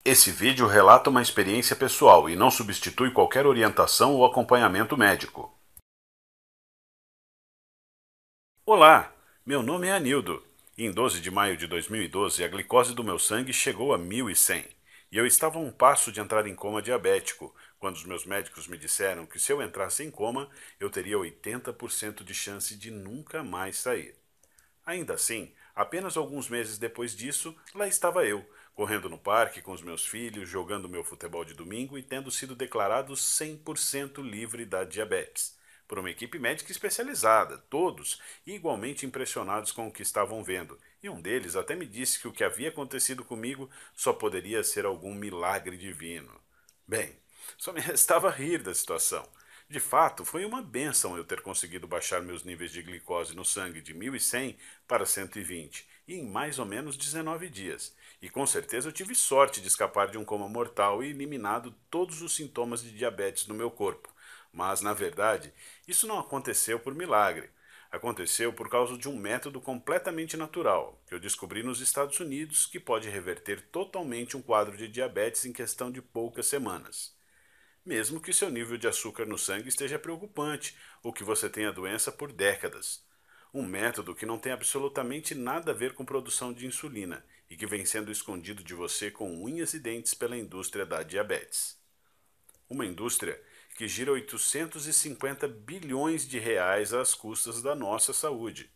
Esse vídeo relata uma experiência pessoal e não substitui qualquer orientação ou acompanhamento médico. Olá, meu nome é Anildo. Em 12 de maio de 2012, a glicose do meu sangue chegou a 1100 e eu estava a um passo de entrar em coma diabético, quando os meus médicos me disseram que se eu entrasse em coma, eu teria 80% de chance de nunca mais sair. Ainda assim, apenas alguns meses depois disso, lá estava eu, correndo no parque com os meus filhos, jogando meu futebol de domingo e tendo sido declarado 100% livre da diabetes. Por uma equipe médica especializada, todos igualmente impressionados com o que estavam vendo, e um deles até me disse que o que havia acontecido comigo só poderia ser algum milagre divino. Bem, só me restava rir da situação. De fato, foi uma bênção eu ter conseguido baixar meus níveis de glicose no sangue de 1100 para 120 e em mais ou menos 19 dias. E com certeza eu tive sorte de escapar de um coma mortal e eliminado todos os sintomas de diabetes no meu corpo. Mas, na verdade, isso não aconteceu por milagre. Aconteceu por causa de um método completamente natural, que eu descobri nos Estados Unidos, que pode reverter totalmente um quadro de diabetes em questão de poucas semanas. Mesmo que seu nível de açúcar no sangue esteja preocupante ou que você tenha a doença por décadas. Um método que não tem absolutamente nada a ver com produção de insulina e que vem sendo escondido de você com unhas e dentes pela indústria da diabetes. Uma indústria que gira 850 bilhões de reais às custas da nossa saúde.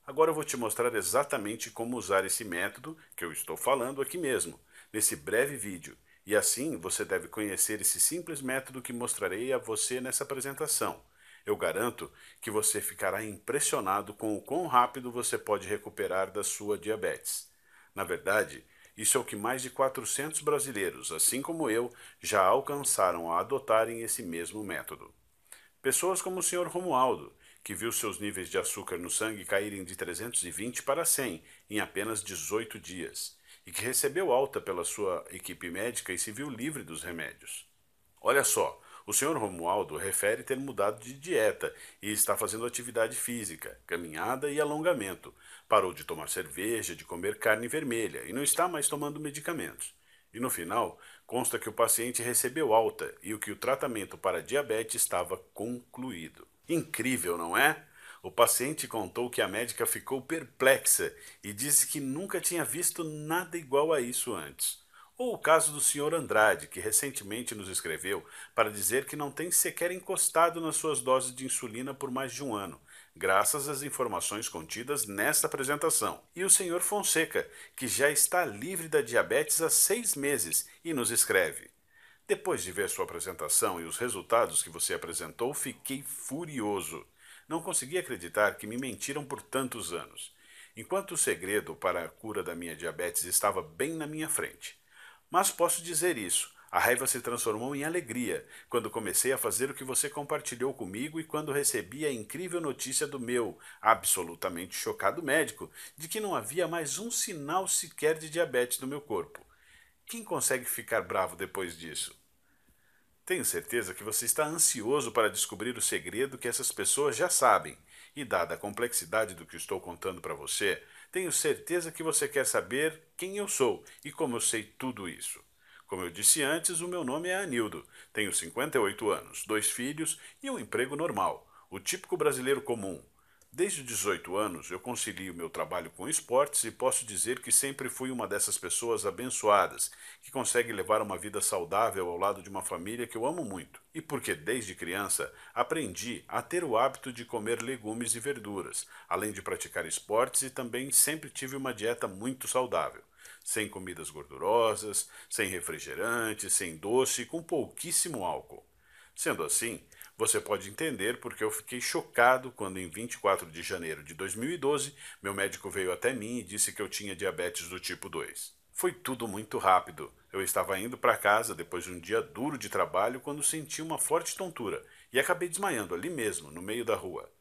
Agora eu vou te mostrar exatamente como usar esse método que eu estou falando aqui mesmo, nesse breve vídeo. E assim você deve conhecer esse simples método que mostrarei a você nessa apresentação. Eu garanto que você ficará impressionado com o quão rápido você pode recuperar da sua diabetes. Na verdade, isso é o que mais de 400 brasileiros, assim como eu, já alcançaram a adotarem esse mesmo método. Pessoas como o Sr. Romualdo, que viu seus níveis de açúcar no sangue caírem de 320 para 100 em apenas 18 dias, e que recebeu alta pela sua equipe médica e se viu livre dos remédios. Olha só, o Sr. Romualdo refere ter mudado de dieta e está fazendo atividade física, caminhada e alongamento. Parou de tomar cerveja, de comer carne vermelha e não está mais tomando medicamentos. E no final, consta que o paciente recebeu alta e que o tratamento para diabetes estava concluído. Incrível, não é? O paciente contou que a médica ficou perplexa e disse que nunca tinha visto nada igual a isso antes. Ou o caso do Sr. Andrade, que recentemente nos escreveu para dizer que não tem sequer encostado nas suas doses de insulina por mais de um ano, graças às informações contidas nesta apresentação. E o Sr. Fonseca, que já está livre da diabetes há 6 meses e nos escreve: depois de ver sua apresentação e os resultados que você apresentou, fiquei furioso. Não consegui acreditar que me mentiram por tantos anos, enquanto o segredo para a cura da minha diabetes estava bem na minha frente. Mas posso dizer isso. A raiva se transformou em alegria quando comecei a fazer o que você compartilhou comigo e quando recebi a incrível notícia do meu, absolutamente chocado médico, de que não havia mais um sinal sequer de diabetes no meu corpo. Quem consegue ficar bravo depois disso? Tenho certeza que você está ansioso para descobrir o segredo que essas pessoas já sabem. E dada a complexidade do que estou contando para você, tenho certeza que você quer saber quem eu sou e como eu sei tudo isso. Como eu disse antes, o meu nome é Anildo. Tenho 58 anos, 2 filhos e um emprego normal, o típico brasileiro comum. Desde os 18 anos, eu concilio meu trabalho com esportes e posso dizer que sempre fui uma dessas pessoas abençoadas, que consegue levar uma vida saudável ao lado de uma família que eu amo muito. E porque desde criança aprendi a ter o hábito de comer legumes e verduras, além de praticar esportes e também sempre tive uma dieta muito saudável. Sem comidas gordurosas, sem refrigerante, sem doce e com pouquíssimo álcool. Sendo assim, você pode entender porque eu fiquei chocado quando, em 24 de janeiro de 2012, meu médico veio até mim e disse que eu tinha diabetes do tipo 2. Foi tudo muito rápido. Eu estava indo para casa depois de um dia duro de trabalho quando senti uma forte tontura e acabei desmaiando ali mesmo, no meio da rua.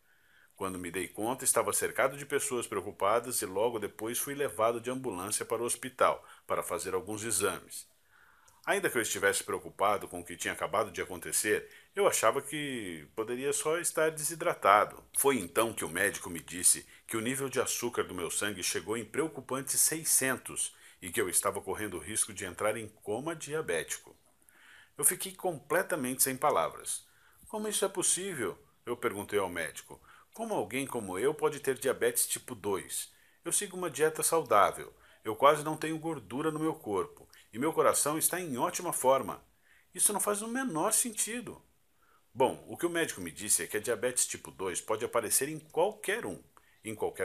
Quando me dei conta, estava cercado de pessoas preocupadas e logo depois fui levado de ambulância para o hospital para fazer alguns exames. Ainda que eu estivesse preocupado com o que tinha acabado de acontecer, eu achava que poderia só estar desidratado. Foi então que o médico me disse que o nível de açúcar do meu sangue chegou em preocupantes 600 e que eu estava correndo o risco de entrar em coma diabético. Eu fiquei completamente sem palavras. Como isso é possível? Eu perguntei ao médico. Como alguém como eu pode ter diabetes tipo 2? Eu sigo uma dieta saudável. Eu quase não tenho gordura no meu corpo e meu coração está em ótima forma. Isso não faz o menor sentido. Bom, o que o médico me disse é que a diabetes tipo 2 pode aparecer em qualquer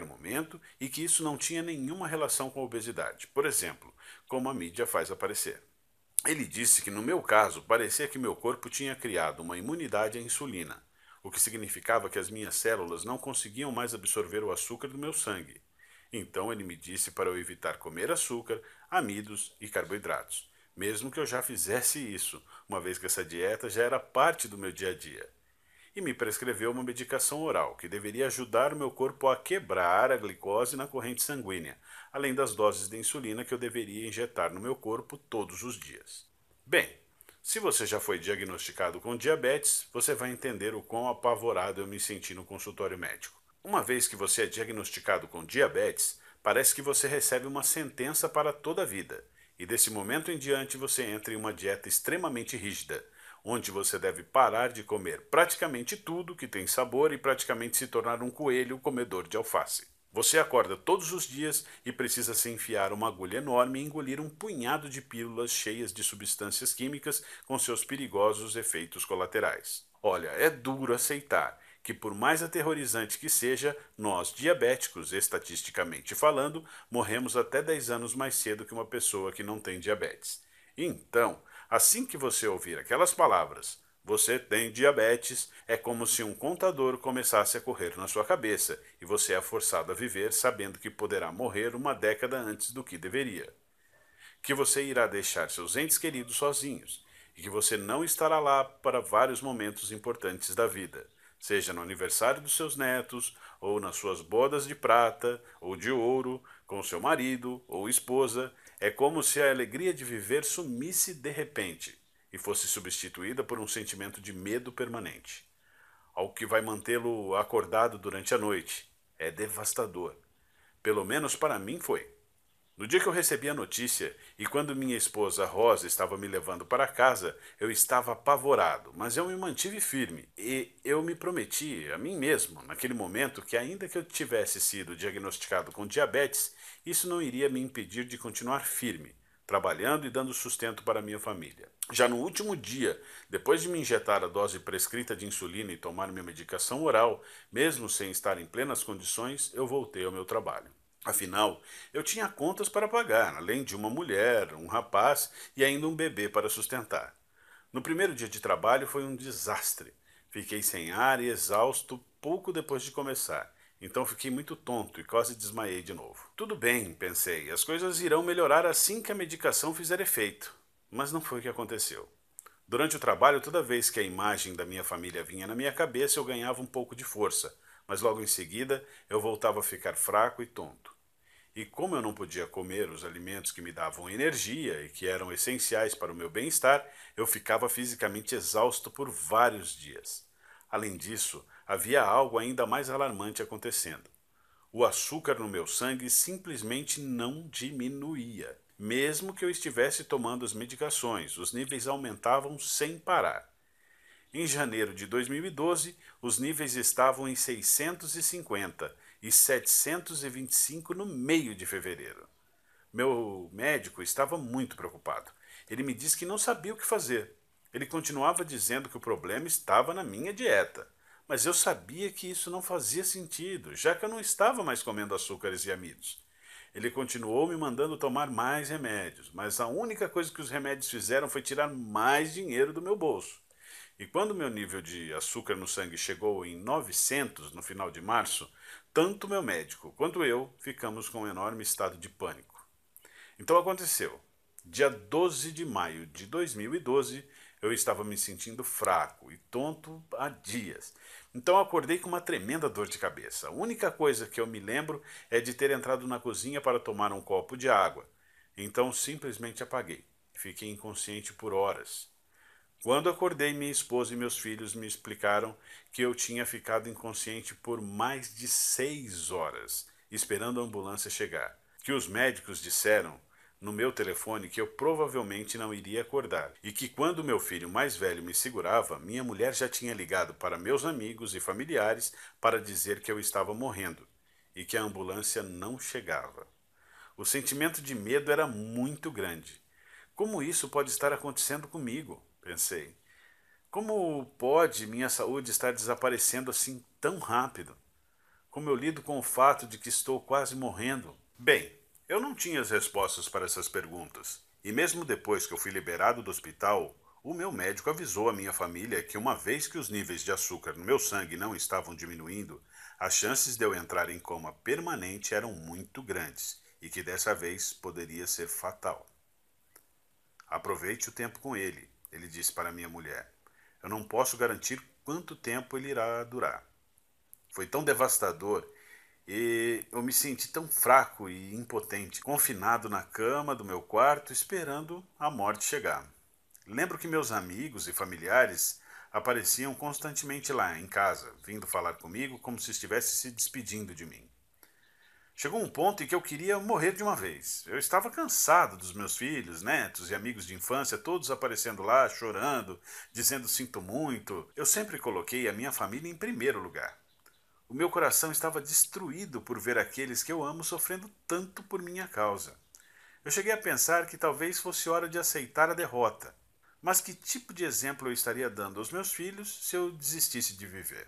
momento, e que isso não tinha nenhuma relação com a obesidade, por exemplo, como a mídia faz aparecer. Ele disse que no meu caso parecia que meu corpo tinha criado uma imunidade à insulina, o que significava que as minhas células não conseguiam mais absorver o açúcar do meu sangue. Então ele me disse para eu evitar comer açúcar, amidos e carboidratos, mesmo que eu já fizesse isso, uma vez que essa dieta já era parte do meu dia a dia. E me prescreveu uma medicação oral que deveria ajudar o meu corpo a quebrar a glicose na corrente sanguínea, além das doses de insulina que eu deveria injetar no meu corpo todos os dias. Bem, se você já foi diagnosticado com diabetes, você vai entender o quão apavorado eu me senti no consultório médico. Uma vez que você é diagnosticado com diabetes, parece que você recebe uma sentença para toda a vida, e desse momento em diante você entra em uma dieta extremamente rígida, onde você deve parar de comer praticamente tudo que tem sabor e praticamente se tornar um coelho comedor de alface. Você acorda todos os dias e precisa se enfiar uma agulha enorme e engolir um punhado de pílulas cheias de substâncias químicas com seus perigosos efeitos colaterais. Olha, é duro aceitar que, por mais aterrorizante que seja, nós, diabéticos, estatisticamente falando, morremos até 10 anos mais cedo que uma pessoa que não tem diabetes. Então, assim que você ouvir aquelas palavras, você tem diabetes, é como se um contador começasse a correr na sua cabeça e você é forçado a viver sabendo que poderá morrer uma década antes do que deveria. Que você irá deixar seus entes queridos sozinhos e que você não estará lá para vários momentos importantes da vida, seja no aniversário dos seus netos, ou nas suas bodas de prata ou de ouro, com seu marido ou esposa. É como se a alegria de viver sumisse de repente e fosse substituída por um sentimento de medo permanente, algo que vai mantê-lo acordado durante a noite. É devastador. Pelo menos para mim foi. No dia que eu recebi a notícia e quando minha esposa Rosa estava me levando para casa, eu estava apavorado, mas eu me mantive firme e eu me prometi a mim mesmo, naquele momento, que ainda que eu tivesse sido diagnosticado com diabetes, isso não iria me impedir de continuar firme, trabalhando e dando sustento para minha família. Já no último dia, depois de me injetar a dose prescrita de insulina e tomar minha medicação oral, mesmo sem estar em plenas condições, eu voltei ao meu trabalho. Afinal, eu tinha contas para pagar, além de uma mulher, um rapaz e ainda um bebê para sustentar. No primeiro dia de trabalho foi um desastre. Fiquei sem ar e exausto pouco depois de começar. Então fiquei muito tonto e quase desmaiei de novo. Tudo bem, pensei, as coisas irão melhorar assim que a medicação fizer efeito. Mas não foi o que aconteceu. Durante o trabalho, toda vez que a imagem da minha família vinha na minha cabeça, eu ganhava um pouco de força, mas logo em seguida eu voltava a ficar fraco e tonto. E como eu não podia comer os alimentos que me davam energia e que eram essenciais para o meu bem-estar, eu ficava fisicamente exausto por vários dias. Além disso, havia algo ainda mais alarmante acontecendo. O açúcar no meu sangue simplesmente não diminuía. Mesmo que eu estivesse tomando as medicações, os níveis aumentavam sem parar. Em janeiro de 2012, os níveis estavam em 650 e 725 no meio de fevereiro. Meu médico estava muito preocupado. Ele me disse que não sabia o que fazer. Ele continuava dizendo que o problema estava na minha dieta. Mas eu sabia que isso não fazia sentido, já que eu não estava mais comendo açúcares e amidos. Ele continuou me mandando tomar mais remédios, mas a única coisa que os remédios fizeram foi tirar mais dinheiro do meu bolso. E quando meu nível de açúcar no sangue chegou em 900 no final de março, tanto meu médico quanto eu ficamos com um enorme estado de pânico. Então aconteceu. Dia 12 de maio de 2012, eu estava me sentindo fraco e tonto há dias. Então acordei com uma tremenda dor de cabeça. A única coisa que eu me lembro é de ter entrado na cozinha para tomar um copo de água. Então simplesmente apaguei. Fiquei inconsciente por horas. Quando acordei, minha esposa e meus filhos me explicaram que eu tinha ficado inconsciente por mais de 6 horas, esperando a ambulância chegar. Que os médicos disseram no meu telefone que eu provavelmente não iria acordar e que quando meu filho mais velho me segurava, minha mulher já tinha ligado para meus amigos e familiares para dizer que eu estava morrendo e que a ambulância não chegava. O sentimento de medo era muito grande. Como isso pode estar acontecendo comigo? Pensei. Como pode minha saúde estar desaparecendo assim tão rápido? Como eu lido com o fato de que estou quase morrendo? Bem, eu não tinha as respostas para essas perguntas. E mesmo depois que eu fui liberado do hospital, o meu médico avisou a minha família que uma vez que os níveis de açúcar no meu sangue não estavam diminuindo, as chances de eu entrar em coma permanente eram muito grandes e que dessa vez poderia ser fatal. Aproveite o tempo com ele disse para minha mulher. Eu não posso garantir quanto tempo ele irá durar. Foi tão devastador e eu me senti tão fraco e impotente, confinado na cama do meu quarto, esperando a morte chegar. Lembro que meus amigos e familiares apareciam constantemente lá em casa, vindo falar comigo como se estivesse se despedindo de mim. Chegou um ponto em que eu queria morrer de uma vez. Eu estava cansado dos meus filhos, netos e amigos de infância, todos aparecendo lá, chorando, dizendo sinto muito. Eu sempre coloquei a minha família em primeiro lugar. O meu coração estava destruído por ver aqueles que eu amo sofrendo tanto por minha causa. Eu cheguei a pensar que talvez fosse hora de aceitar a derrota. Mas que tipo de exemplo eu estaria dando aos meus filhos se eu desistisse de viver?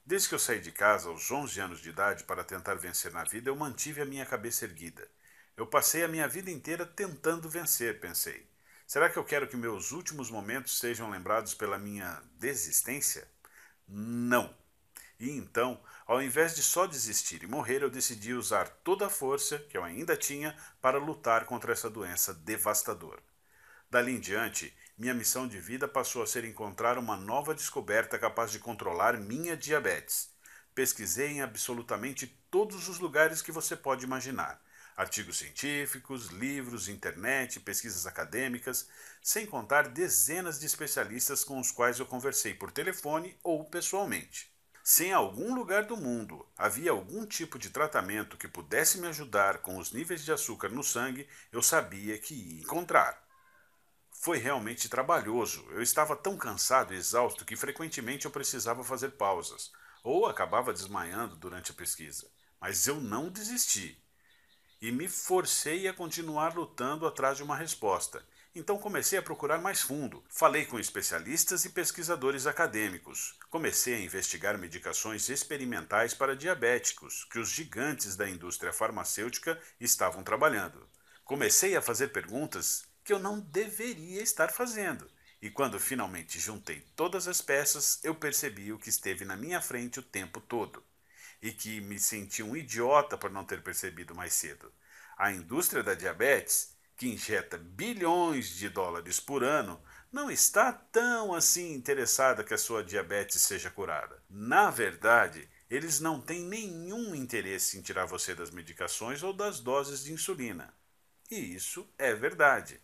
Desde que eu saí de casa aos 11 anos de idade para tentar vencer na vida, eu mantive a minha cabeça erguida. Eu passei a minha vida inteira tentando vencer, pensei. Será que eu quero que meus últimos momentos sejam lembrados pela minha desistência? Não. E então, ao invés de só desistir e morrer, eu decidi usar toda a força que eu ainda tinha para lutar contra essa doença devastadora. Dali em diante, minha missão de vida passou a ser encontrar uma nova descoberta capaz de controlar minha diabetes. Pesquisei em absolutamente todos os lugares que você pode imaginar. Artigos científicos, livros, internet, pesquisas acadêmicas, sem contar dezenas de especialistas com os quais eu conversei por telefone ou pessoalmente. Se em algum lugar do mundo havia algum tipo de tratamento que pudesse me ajudar com os níveis de açúcar no sangue, eu sabia que ia encontrar. Foi realmente trabalhoso. Eu estava tão cansado e exausto que frequentemente eu precisava fazer pausas, ou acabava desmaiando durante a pesquisa. Mas eu não desisti e me forcei a continuar lutando atrás de uma resposta. Então comecei a procurar mais fundo. Falei com especialistas e pesquisadores acadêmicos. Comecei a investigar medicações experimentais para diabéticos, que os gigantes da indústria farmacêutica estavam trabalhando. Comecei a fazer perguntas que eu não deveria estar fazendo. E quando finalmente juntei todas as peças, eu percebi o que esteve na minha frente o tempo todo e que me senti um idiota por não ter percebido mais cedo. A indústria da diabetes, que injeta bilhões de dólares por ano, não está tão assim interessada que a sua diabetes seja curada. Na verdade, eles não têm nenhum interesse em tirar você das medicações ou das doses de insulina. E isso é verdade.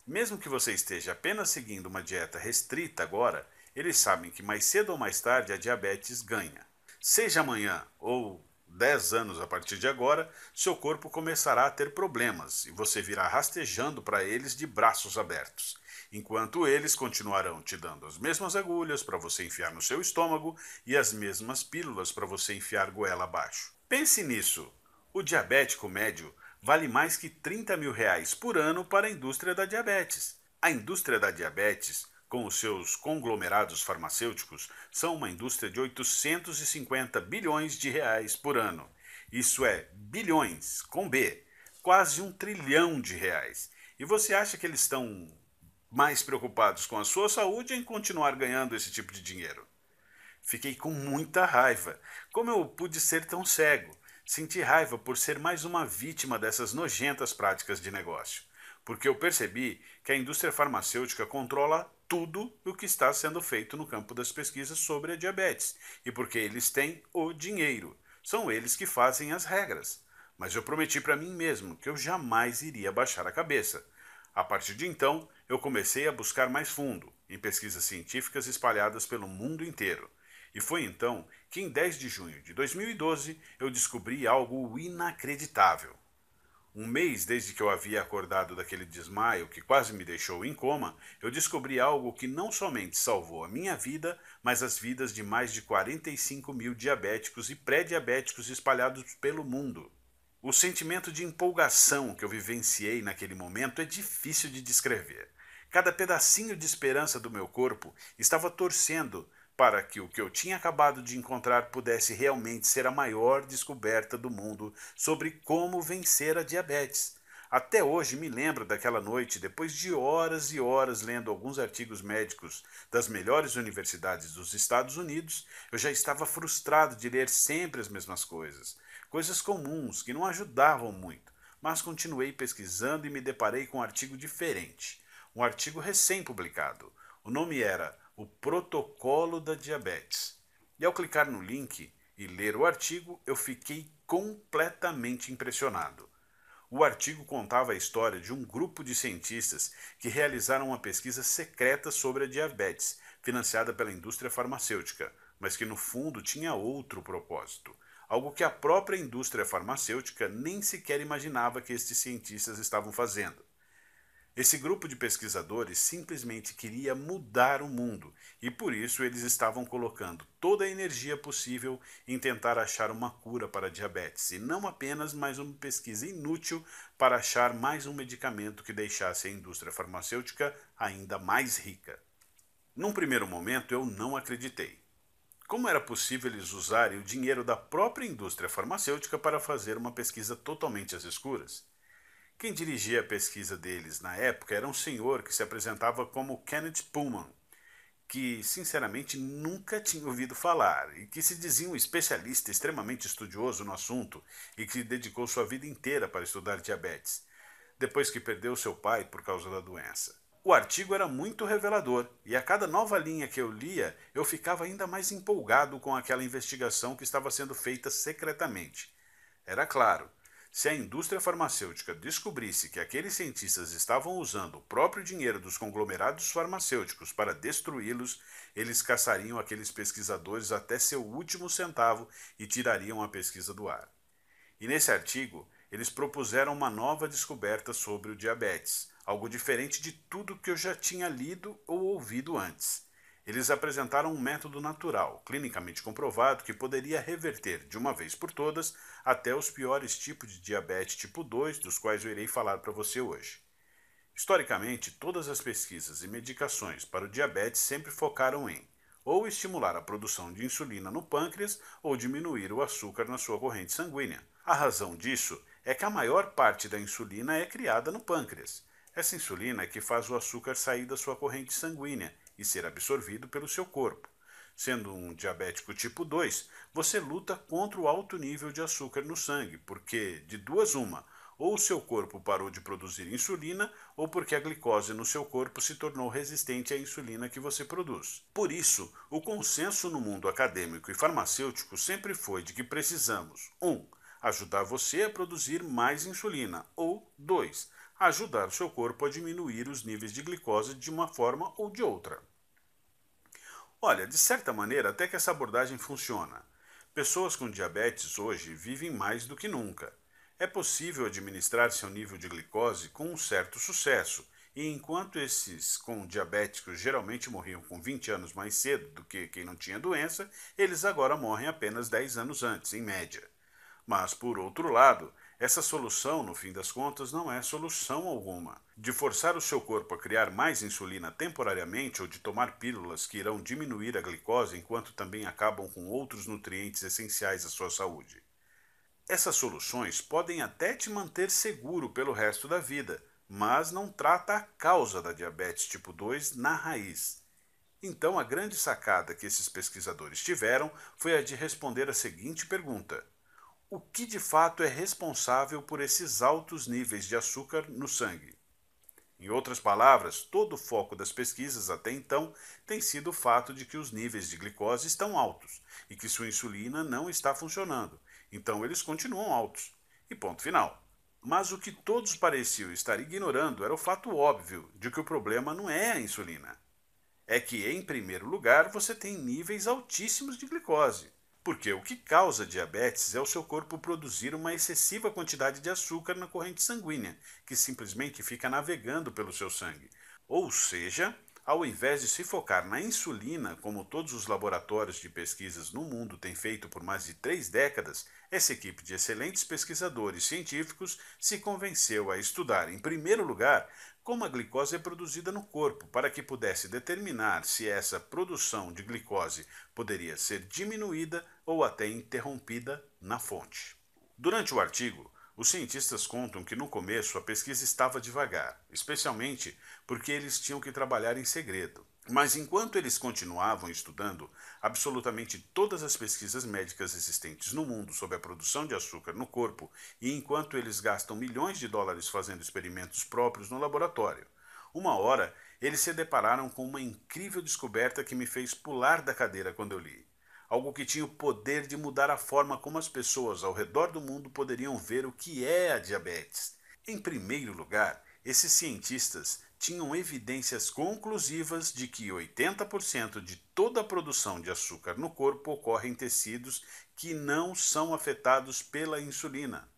Mesmo que você esteja apenas seguindo uma dieta restrita agora, eles sabem que mais cedo ou mais tarde a diabetes ganha. Seja amanhã ou 10 anos a partir de agora, seu corpo começará a ter problemas e você virá rastejando para eles de braços abertos, enquanto eles continuarão te dando as mesmas agulhas para você enfiar no seu estômago e as mesmas pílulas para você enfiar goela abaixo. Pense nisso. O diabético médio vale mais que R$ 30.000 por ano para a indústria da diabetes. A indústria da diabetes, com os seus conglomerados farmacêuticos, são uma indústria de 850 bilhões de reais por ano. Isso é bilhões, com B, quase R$ 1 trilhão. E você acha que eles estão mais preocupados com a sua saúde ou em continuar ganhando esse tipo de dinheiro? Fiquei com muita raiva. Como eu pude ser tão cego? Senti raiva por ser mais uma vítima dessas nojentas práticas de negócio. Porque eu percebi que a indústria farmacêutica controla tudo o que está sendo feito no campo das pesquisas sobre a diabetes. E porque eles têm o dinheiro. São eles que fazem as regras. Mas eu prometi para mim mesmo que eu jamais iria baixar a cabeça. A partir de então, eu comecei a buscar mais fundo, em pesquisas científicas espalhadas pelo mundo inteiro. E foi então que, em 10 de junho de 2012, eu descobri algo inacreditável. Um mês desde que eu havia acordado daquele desmaio que quase me deixou em coma, eu descobri algo que não somente salvou a minha vida, mas as vidas de mais de 45 mil diabéticos e pré-diabéticos espalhados pelo mundo. O sentimento de empolgação que eu vivenciei naquele momento é difícil de descrever. Cada pedacinho de esperança do meu corpo estava torcendo para que o que eu tinha acabado de encontrar pudesse realmente ser a maior descoberta do mundo sobre como vencer a diabetes. Até hoje me lembro daquela noite, depois de horas e horas lendo alguns artigos médicos das melhores universidades dos Estados Unidos, eu já estava frustrado de ler sempre as mesmas coisas, coisas comuns que não ajudavam muito, mas continuei pesquisando e me deparei com um artigo diferente, um artigo recém-publicado. O nome era O Protocolo da Diabetes. E ao clicar no link e ler o artigo, eu fiquei completamente impressionado. O artigo contava a história de um grupo de cientistas que realizaram uma pesquisa secreta sobre a diabetes, financiada pela indústria farmacêutica, mas que no fundo tinha outro propósito, algo que a própria indústria farmacêutica nem sequer imaginava que estes cientistas estavam fazendo. Esse grupo de pesquisadores simplesmente queria mudar o mundo e por isso eles estavam colocando toda a energia possível em tentar achar uma cura para a diabetes e não apenas mais uma pesquisa inútil para achar mais um medicamento que deixasse a indústria farmacêutica ainda mais rica. Num primeiro momento eu não acreditei. Como era possível eles usarem o dinheiro da própria indústria farmacêutica para fazer uma pesquisa totalmente às escuras? Quem dirigia a pesquisa deles na época era um senhor que se apresentava como Kenneth Pullman, que sinceramente nunca tinha ouvido falar e que se dizia um especialista extremamente estudioso no assunto e que dedicou sua vida inteira para estudar diabetes, depois que perdeu seu pai por causa da doença. O artigo era muito revelador e a cada nova linha que eu lia eu ficava ainda mais empolgado com aquela investigação que estava sendo feita secretamente. Era claro, se a indústria farmacêutica descobrisse que aqueles cientistas estavam usando o próprio dinheiro dos conglomerados farmacêuticos para destruí-los, eles caçariam aqueles pesquisadores até seu último centavo e tirariam a pesquisa do ar. E nesse artigo, eles propuseram uma nova descoberta sobre o diabetes, algo diferente de tudo que eu já tinha lido ou ouvido antes. Eles apresentaram um método natural, clinicamente comprovado, que poderia reverter, de uma vez por todas, até os piores tipos de diabetes tipo 2, dos quais eu irei falar para você hoje. Historicamente, todas as pesquisas e medicações para o diabetes sempre focaram em ou estimular a produção de insulina no pâncreas ou diminuir o açúcar na sua corrente sanguínea. A razão disso é que a maior parte da insulina é criada no pâncreas. Essa insulina é que faz o açúcar sair da sua corrente sanguínea e ser absorvido pelo seu corpo. Sendo um diabético tipo 2, você luta contra o alto nível de açúcar no sangue, porque, de duas uma, ou o seu corpo parou de produzir insulina, ou porque a glicose no seu corpo se tornou resistente à insulina que você produz. Por isso, o consenso no mundo acadêmico e farmacêutico sempre foi de que precisamos 1. Ajudar você a produzir mais insulina, ou 2. Ajudar o seu corpo a diminuir os níveis de glicose de uma forma ou de outra. Olha, de certa maneira, até que essa abordagem funciona. Pessoas com diabetes hoje vivem mais do que nunca. É possível administrar seu nível de glicose com um certo sucesso, e enquanto esses com diabéticos geralmente morriam com 20 anos mais cedo do que quem não tinha doença, eles agora morrem apenas 10 anos antes, em média. Mas, por outro lado, essa solução, no fim das contas, não é solução alguma. De forçar o seu corpo a criar mais insulina temporariamente ou de tomar pílulas que irão diminuir a glicose enquanto também acabam com outros nutrientes essenciais à sua saúde. Essas soluções podem até te manter seguro pelo resto da vida, mas não trata a causa da diabetes tipo 2 na raiz. Então, a grande sacada que esses pesquisadores tiveram foi a de responder a seguinte pergunta: o que de fato é responsável por esses altos níveis de açúcar no sangue? Em outras palavras, todo o foco das pesquisas até então tem sido o fato de que os níveis de glicose estão altos e que sua insulina não está funcionando, então eles continuam altos. E ponto final. Mas o que todos pareciam estar ignorando era o fato óbvio de que o problema não é a insulina. É que, em primeiro lugar, você tem níveis altíssimos de glicose. Porque o que causa diabetes é o seu corpo produzir uma excessiva quantidade de açúcar na corrente sanguínea, que simplesmente fica navegando pelo seu sangue. Ou seja, ao invés de se focar na insulina, como todos os laboratórios de pesquisas no mundo têm feito por mais de 3 décadas, essa equipe de excelentes pesquisadores científicos se convenceu a estudar, em primeiro lugar, como a glicose é produzida no corpo, para que pudesse determinar se essa produção de glicose poderia ser diminuída ou até interrompida na fonte. Durante o artigo, os cientistas contam que no começo a pesquisa estava devagar, especialmente porque eles tinham que trabalhar em segredo. Mas enquanto eles continuavam estudando absolutamente todas as pesquisas médicas existentes no mundo sobre a produção de açúcar no corpo e enquanto eles gastam milhões de dólares fazendo experimentos próprios no laboratório, uma hora eles se depararam com uma incrível descoberta que me fez pular da cadeira quando eu li. Algo que tinha o poder de mudar a forma como as pessoas ao redor do mundo poderiam ver o que é a diabetes. Em primeiro lugar, esses cientistas tinham evidências conclusivas de que 80% de toda a produção de açúcar no corpo ocorre em tecidos que não são afetados pela insulina.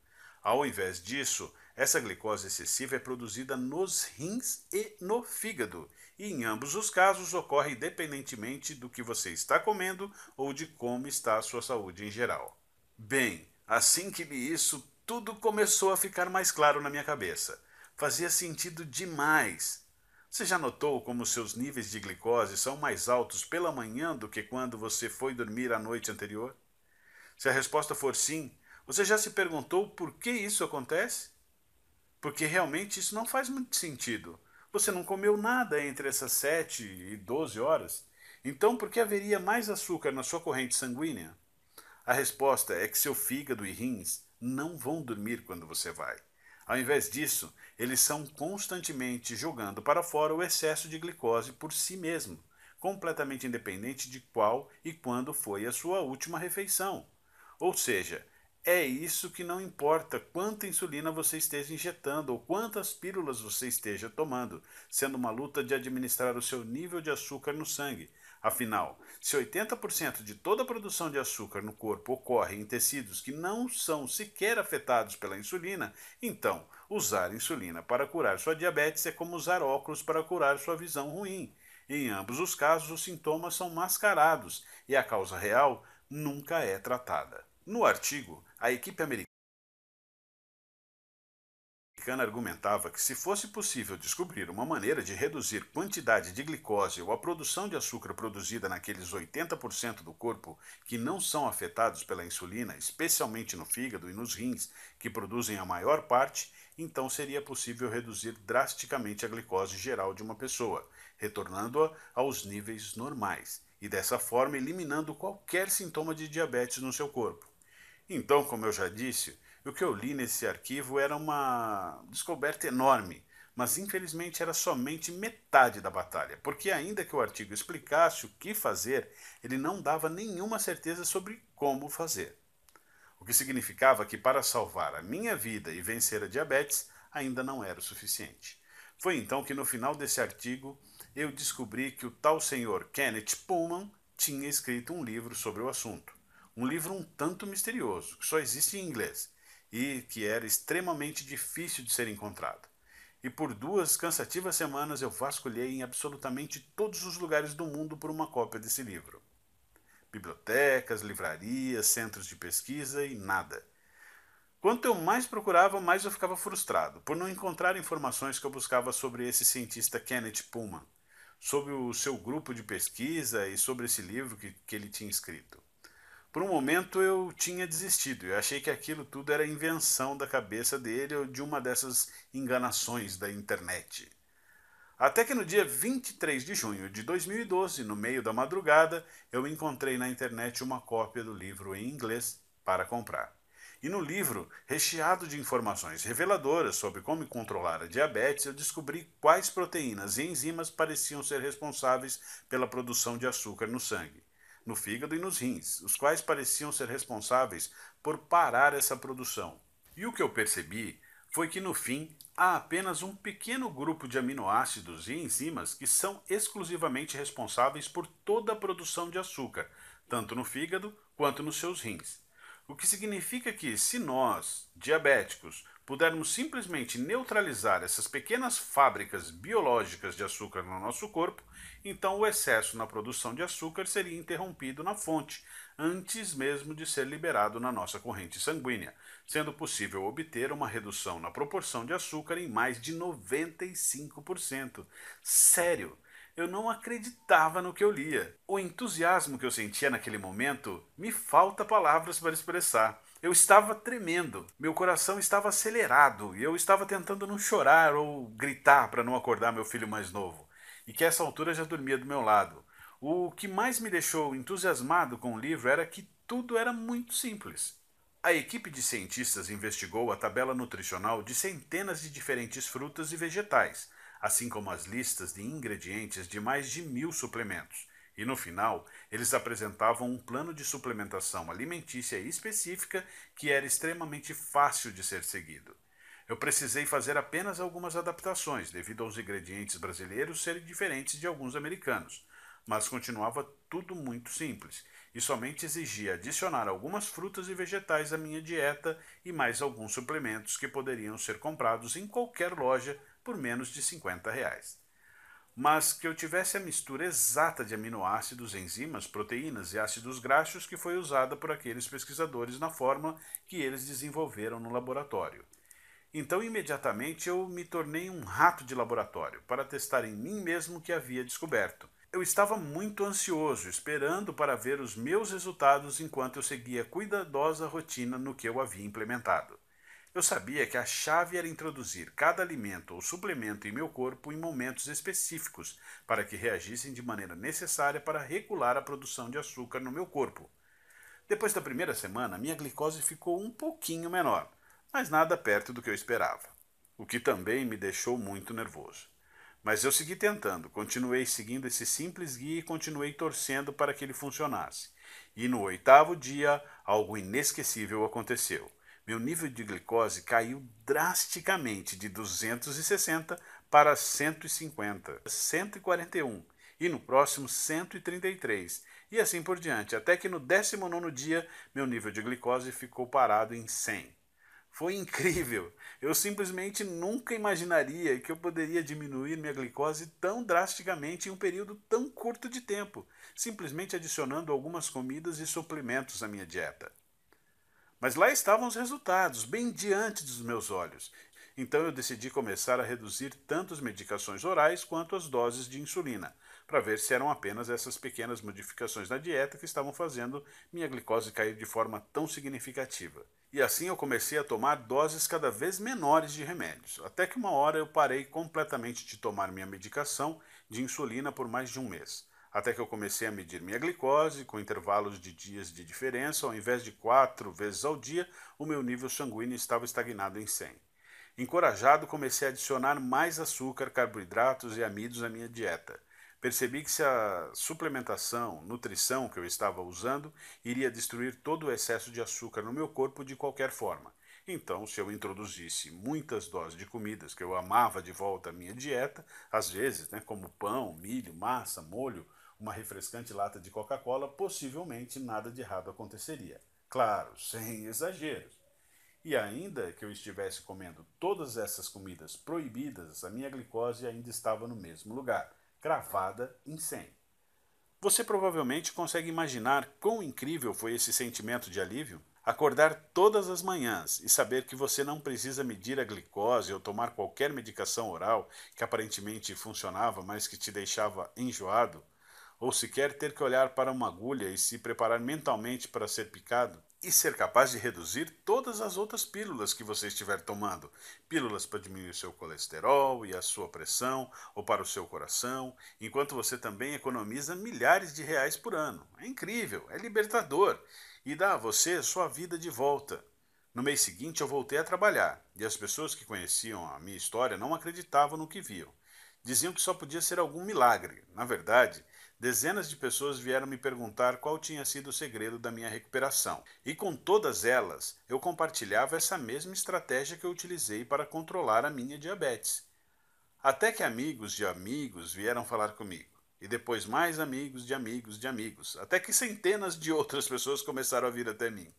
Ao invés disso, essa glicose excessiva é produzida nos rins e no fígado, e em ambos os casos ocorre independentemente do que você está comendo ou de como está a sua saúde em geral. Bem, assim que li isso, tudo começou a ficar mais claro na minha cabeça. Fazia sentido demais. Você já notou como seus níveis de glicose são mais altos pela manhã do que quando você foi dormir a noite anterior? Se a resposta for sim, você já se perguntou por que isso acontece? Porque realmente isso não faz muito sentido. Você não comeu nada entre essas 7 e 12 horas. Então, por que haveria mais açúcar na sua corrente sanguínea? A resposta é que seu fígado e rins não vão dormir quando você vai. Ao invés disso, eles são constantemente jogando para fora o excesso de glicose por si mesmo, completamente independente de qual e quando foi a sua última refeição. Ou seja, é isso que não importa quanta insulina você esteja injetando ou quantas pílulas você esteja tomando, sendo uma luta de administrar o seu nível de açúcar no sangue. Afinal, se 80% de toda a produção de açúcar no corpo ocorre em tecidos que não são sequer afetados pela insulina, então usar insulina para curar sua diabetes é como usar óculos para curar sua visão ruim. Em ambos os casos, os sintomas são mascarados e a causa real nunca é tratada. No artigo, a equipe americana argumentava que se fosse possível descobrir uma maneira de reduzir quantidade de glicose ou a produção de açúcar produzida naqueles 80% do corpo que não são afetados pela insulina, especialmente no fígado e nos rins, que produzem a maior parte, então seria possível reduzir drasticamente a glicose geral de uma pessoa, retornando-a aos níveis normais, e dessa forma eliminando qualquer sintoma de diabetes no seu corpo. Então, como eu já disse, o que eu li nesse arquivo era uma descoberta enorme, mas infelizmente era somente metade da batalha, porque ainda que o artigo explicasse o que fazer, ele não dava nenhuma certeza sobre como fazer. O que significava que para salvar a minha vida e vencer a diabetes ainda não era o suficiente. Foi então que no final desse artigo eu descobri que o tal senhor Kenneth Pullman tinha escrito um livro sobre o assunto. Um livro um tanto misterioso, que só existe em inglês e que era extremamente difícil de ser encontrado. E por 2 cansativas semanas eu vasculhei em absolutamente todos os lugares do mundo por uma cópia desse livro. Bibliotecas, livrarias, centros de pesquisa e nada. Quanto eu mais procurava, mais eu ficava frustrado, por não encontrar informações que eu buscava sobre esse cientista Kenneth Pullman, sobre o seu grupo de pesquisa e sobre esse livro que ele tinha escrito. Por um momento eu tinha desistido, eu achei que aquilo tudo era invenção da cabeça dele ou de uma dessas enganações da internet. Até que no dia 23 de junho de 2012, no meio da madrugada, eu encontrei na internet uma cópia do livro em inglês para comprar. E no livro, recheado de informações reveladoras sobre como controlar a diabetes, eu descobri quais proteínas e enzimas pareciam ser responsáveis pela produção de açúcar no sangue, no fígado e nos rins, os quais pareciam ser responsáveis por parar essa produção. E o que eu percebi foi que no fim há apenas um pequeno grupo de aminoácidos e enzimas que são exclusivamente responsáveis por toda a produção de açúcar, tanto no fígado quanto nos seus rins. O que significa que, se nós, diabéticos, pudermos simplesmente neutralizar essas pequenas fábricas biológicas de açúcar no nosso corpo, então o excesso na produção de açúcar seria interrompido na fonte, antes mesmo de ser liberado na nossa corrente sanguínea, sendo possível obter uma redução na proporção de açúcar em mais de 95%. Sério! Eu não acreditava no que eu lia. O entusiasmo que eu sentia naquele momento me falta palavras para expressar. Eu estava tremendo, meu coração estava acelerado e eu estava tentando não chorar ou gritar para não acordar meu filho mais novo, e que a essa altura já dormia do meu lado. O que mais me deixou entusiasmado com o livro era que tudo era muito simples. A equipe de cientistas investigou a tabela nutricional de centenas de diferentes frutas e vegetais, assim como as listas de ingredientes de mais de 1000 suplementos. E no final, eles apresentavam um plano de suplementação alimentícia específica que era extremamente fácil de ser seguido. Eu precisei fazer apenas algumas adaptações, devido aos ingredientes brasileiros serem diferentes de alguns americanos, mas continuava tudo muito simples e somente exigia adicionar algumas frutas e vegetais à minha dieta e mais alguns suplementos que poderiam ser comprados em qualquer loja por menos de R$ 50. Mas que eu tivesse a mistura exata de aminoácidos, enzimas, proteínas e ácidos graxos que foi usada por aqueles pesquisadores na forma que eles desenvolveram no laboratório. Então, imediatamente, eu me tornei um rato de laboratório para testar em mim mesmo o que havia descoberto. Eu estava muito ansioso, esperando para ver os meus resultados enquanto eu seguia cuidadosa rotina no que eu havia implementado. Eu sabia que a chave era introduzir cada alimento ou suplemento em meu corpo em momentos específicos para que reagissem de maneira necessária para regular a produção de açúcar no meu corpo. Depois da primeira semana, minha glicose ficou um pouquinho menor, mas nada perto do que eu esperava, o que também me deixou muito nervoso. Mas eu segui tentando, continuei seguindo esse simples guia e continuei torcendo para que ele funcionasse. E no 8º dia, algo inesquecível aconteceu. Meu nível de glicose caiu drasticamente de 260 para 150, 141 e no próximo 133, e assim por diante, até que no 19º dia meu nível de glicose ficou parado em 100. Foi incrível! Eu simplesmente nunca imaginaria que eu poderia diminuir minha glicose tão drasticamente em um período tão curto de tempo, simplesmente adicionando algumas comidas e suplementos à minha dieta. Mas lá estavam os resultados, bem diante dos meus olhos. Então eu decidi começar a reduzir tanto as medicações orais quanto as doses de insulina, para ver se eram apenas essas pequenas modificações na dieta que estavam fazendo minha glicose cair de forma tão significativa. E assim eu comecei a tomar doses cada vez menores de remédios, até que uma hora eu parei completamente de tomar minha medicação de insulina por mais de um mês. Até que eu comecei a medir minha glicose, com intervalos de dias de diferença, ao invés de 4 vezes ao dia, o meu nível sanguíneo estava estagnado em 100. Encorajado, comecei a adicionar mais açúcar, carboidratos e amidos à minha dieta. Percebi que se a suplementação, nutrição que eu estava usando, iria destruir todo o excesso de açúcar no meu corpo de qualquer forma. Então, se eu introduzisse muitas doses de comidas que eu amava de volta à minha dieta, às vezes, como pão, milho, massa, molho, uma refrescante lata de Coca-Cola, possivelmente nada de errado aconteceria. Claro, sem exageros. E ainda que eu estivesse comendo todas essas comidas proibidas, a minha glicose ainda estava no mesmo lugar, cravada em 100. Você provavelmente consegue imaginar quão incrível foi esse sentimento de alívio? Acordar todas as manhãs e saber que você não precisa medir a glicose ou tomar qualquer medicação oral que aparentemente funcionava, mas que te deixava enjoado, ou sequer ter que olhar para uma agulha e se preparar mentalmente para ser picado, e ser capaz de reduzir todas as outras pílulas que você estiver tomando. Pílulas para diminuir o seu colesterol e a sua pressão, ou para o seu coração, enquanto você também economiza milhares de reais por ano. É incrível, é libertador e dá a você sua vida de volta. No mês seguinte eu voltei a trabalhar, e as pessoas que conheciam a minha história não acreditavam no que viam. Diziam que só podia ser algum milagre. Na verdade, dezenas de pessoas vieram me perguntar qual tinha sido o segredo da minha recuperação. E com todas elas, eu compartilhava essa mesma estratégia que eu utilizei para controlar a minha diabetes. Até que amigos de amigos vieram falar comigo. E depois mais amigos de amigos de amigos, até que centenas de outras pessoas começaram a vir até mim.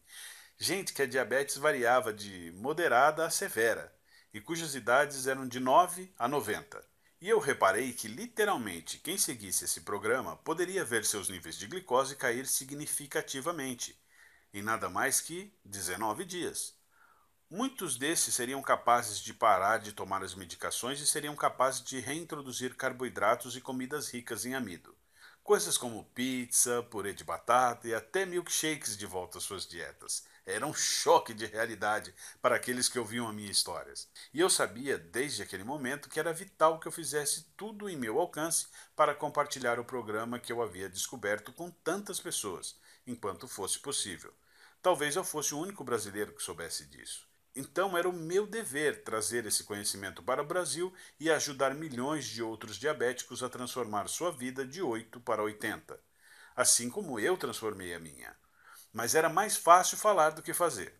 Gente que a diabetes variava de moderada a severa, e cujas idades eram de 9 a 90. E eu reparei que, literalmente, quem seguisse esse programa poderia ver seus níveis de glicose cair significativamente, em nada mais que 19 dias. Muitos desses seriam capazes de parar de tomar as medicações e seriam capazes de reintroduzir carboidratos e comidas ricas em amido. Coisas como pizza, purê de batata e até milkshakes de volta às suas dietas. Era um choque de realidade para aqueles que ouviam as minhas histórias. E eu sabia, desde aquele momento, que era vital que eu fizesse tudo em meu alcance para compartilhar o programa que eu havia descoberto com tantas pessoas, enquanto fosse possível. Talvez eu fosse o único brasileiro que soubesse disso. Então era o meu dever trazer esse conhecimento para o Brasil e ajudar milhões de outros diabéticos a transformar sua vida de 8 para 80, assim como eu transformei a minha. Mas era mais fácil falar do que fazer.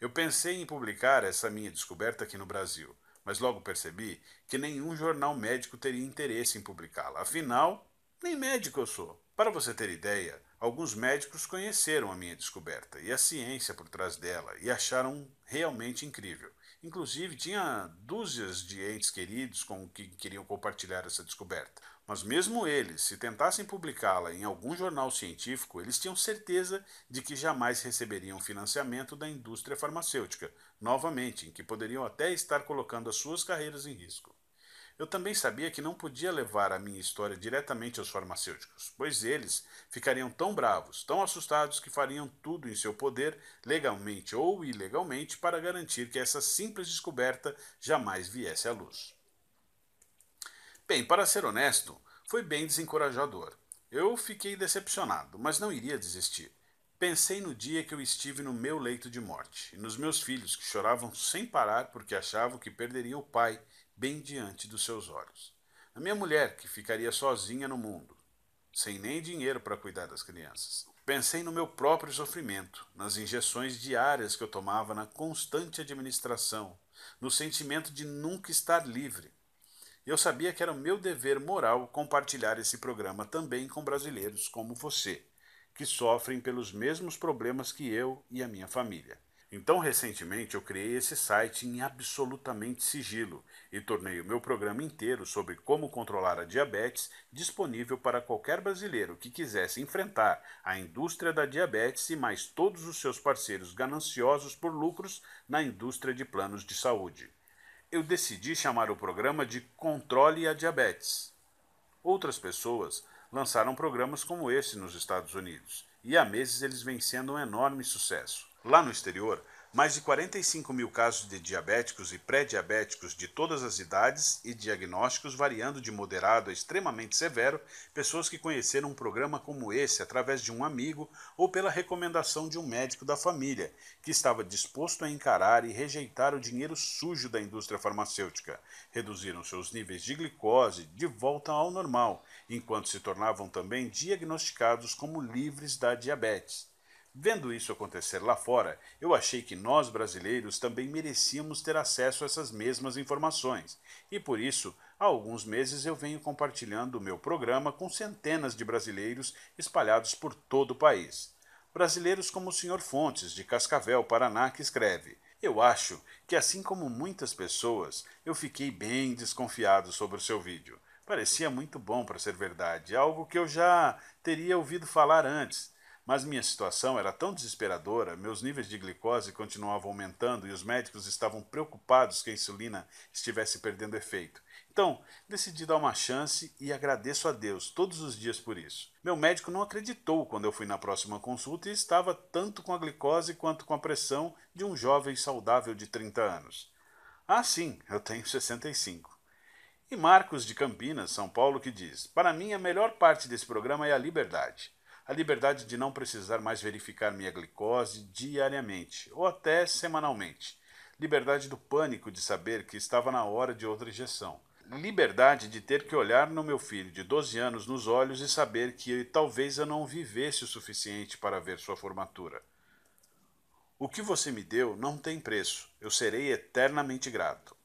Eu pensei em publicar essa minha descoberta aqui no Brasil, mas logo percebi que nenhum jornal médico teria interesse em publicá-la. Afinal, nem médico eu sou. Para você ter ideia, alguns médicos conheceram a minha descoberta e a ciência por trás dela e acharam realmente incrível. Inclusive, tinha dúzias de entes queridos com que queriam compartilhar essa descoberta. Mas mesmo eles, se tentassem publicá-la em algum jornal científico, eles tinham certeza de que jamais receberiam financiamento da indústria farmacêutica, novamente, em que poderiam até estar colocando as suas carreiras em risco. Eu também sabia que não podia levar a minha história diretamente aos farmacêuticos, pois eles ficariam tão bravos, tão assustados que fariam tudo em seu poder, legalmente ou ilegalmente, para garantir que essa simples descoberta jamais viesse à luz. Bem, para ser honesto, foi bem desencorajador. Eu fiquei decepcionado, mas não iria desistir. Pensei no dia que eu estive no meu leito de morte, e nos meus filhos que choravam sem parar porque achavam que perderiam o pai bem diante dos seus olhos. Na minha mulher que ficaria sozinha no mundo, sem nem dinheiro para cuidar das crianças. Pensei no meu próprio sofrimento, nas injeções diárias que eu tomava na constante administração, no sentimento de nunca estar livre. Eu sabia que era o meu dever moral compartilhar esse programa também com brasileiros como você, que sofrem pelos mesmos problemas que eu e a minha família. Então, recentemente, eu criei esse site em absolutamente sigilo e tornei o meu programa inteiro sobre como controlar a diabetes disponível para qualquer brasileiro que quisesse enfrentar a indústria da diabetes e mais todos os seus parceiros gananciosos por lucros na indústria de planos de saúde. Eu decidi chamar o programa de Controle a Diabetes. Outras pessoas lançaram programas como esse nos Estados Unidos, e há meses eles vêm sendo um enorme sucesso. Lá no exterior, mais de 45 mil casos de diabéticos e pré-diabéticos de todas as idades e diagnósticos variando de moderado a extremamente severo, pessoas que conheceram um programa como esse através de um amigo ou pela recomendação de um médico da família, que estava disposto a encarar e rejeitar o dinheiro sujo da indústria farmacêutica. Reduziram seus níveis de glicose de volta ao normal, enquanto se tornavam também diagnosticados como livres da diabetes. Vendo isso acontecer lá fora, eu achei que nós brasileiros também merecíamos ter acesso a essas mesmas informações, e por isso, há alguns meses eu venho compartilhando o meu programa com centenas de brasileiros espalhados por todo o país. Brasileiros como o Sr. Fontes, de Cascavel, Paraná, que escreve: Eu acho que, assim como muitas pessoas, eu fiquei bem desconfiado sobre o seu vídeo. Parecia muito bom para ser verdade, algo que eu já teria ouvido falar antes. Mas minha situação era tão desesperadora, meus níveis de glicose continuavam aumentando e os médicos estavam preocupados que a insulina estivesse perdendo efeito. Então, decidi dar uma chance e agradeço a Deus todos os dias por isso. Meu médico não acreditou quando eu fui na próxima consulta e estava tanto com a glicose quanto com a pressão de um jovem saudável de 30 anos. Ah, sim, eu tenho 65. E Marcos de Campinas, São Paulo, que diz: Para mim, a melhor parte desse programa é a liberdade. A liberdade de não precisar mais verificar minha glicose diariamente ou até semanalmente. Liberdade do pânico de saber que estava na hora de outra injeção. Liberdade de ter que olhar no meu filho de 12 anos nos olhos e saber que talvez eu não vivesse o suficiente para ver sua formatura. O que você me deu não tem preço. Eu serei eternamente grato.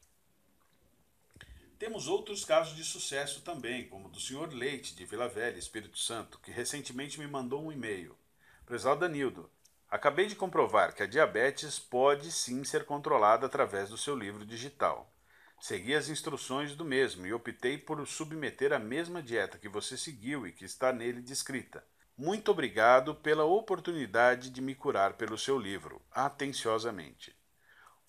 Temos outros casos de sucesso também, como o do Sr. Leite, de Vila Velha, Espírito Santo, que recentemente me mandou um e-mail. Prezado Danildo, acabei de comprovar que a diabetes pode sim ser controlada através do seu livro digital. Segui as instruções do mesmo e optei por submeter a mesma dieta que você seguiu e que está nele descrita. Muito obrigado pela oportunidade de me curar pelo seu livro. Atenciosamente.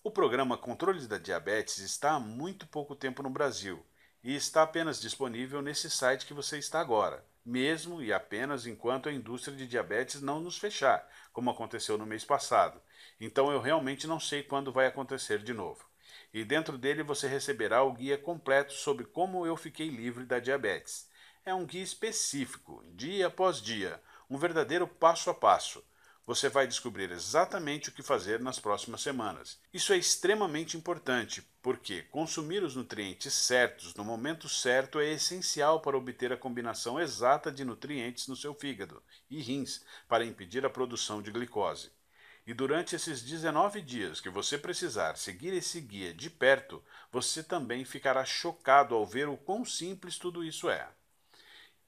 O programa Controles da Diabetes está há muito pouco tempo no Brasil e está apenas disponível nesse site que você está agora, mesmo e apenas enquanto a indústria de diabetes não nos fechar, como aconteceu no mês passado. Então eu realmente não sei quando vai acontecer de novo. E dentro dele você receberá o guia completo sobre como eu fiquei livre da diabetes. É um guia específico, dia após dia, um verdadeiro passo a passo. Você vai descobrir exatamente o que fazer nas próximas semanas. Isso é extremamente importante, porque consumir os nutrientes certos no momento certo é essencial para obter a combinação exata de nutrientes no seu fígado e rins para impedir a produção de glicose. E durante esses 19 dias que você precisar seguir esse guia de perto, você também ficará chocado ao ver o quão simples tudo isso é.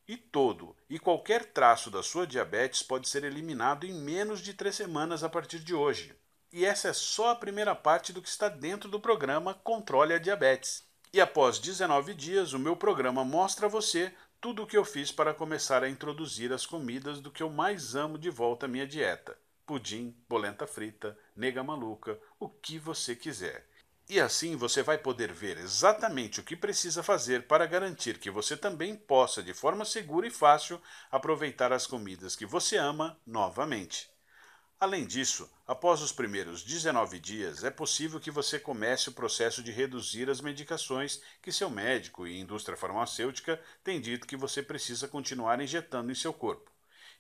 E todo e qualquer traço da sua diabetes pode ser eliminado em menos de 3 semanas a partir de hoje. E essa é só a primeira parte do que está dentro do programa Controle a Diabetes. E após 19 dias, o meu programa mostra a você tudo o que eu fiz para começar a introduzir as comidas do que eu mais amo de volta à minha dieta. Pudim, polenta frita, nega maluca, o que você quiser. E assim você vai poder ver exatamente o que precisa fazer para garantir que você também possa, de forma segura e fácil, aproveitar as comidas que você ama novamente. Além disso, após os primeiros 19 dias, é possível que você comece o processo de reduzir as medicações que seu médico e indústria farmacêutica têm dito que você precisa continuar injetando em seu corpo.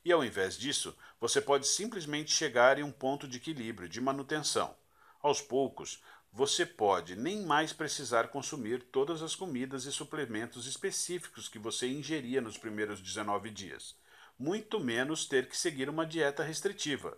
E ao invés disso, você pode simplesmente chegar em um ponto de equilíbrio, de manutenção. Aos poucos, você pode nem mais precisar consumir todas as comidas e suplementos específicos que você ingeria nos primeiros 19 dias, muito menos ter que seguir uma dieta restritiva.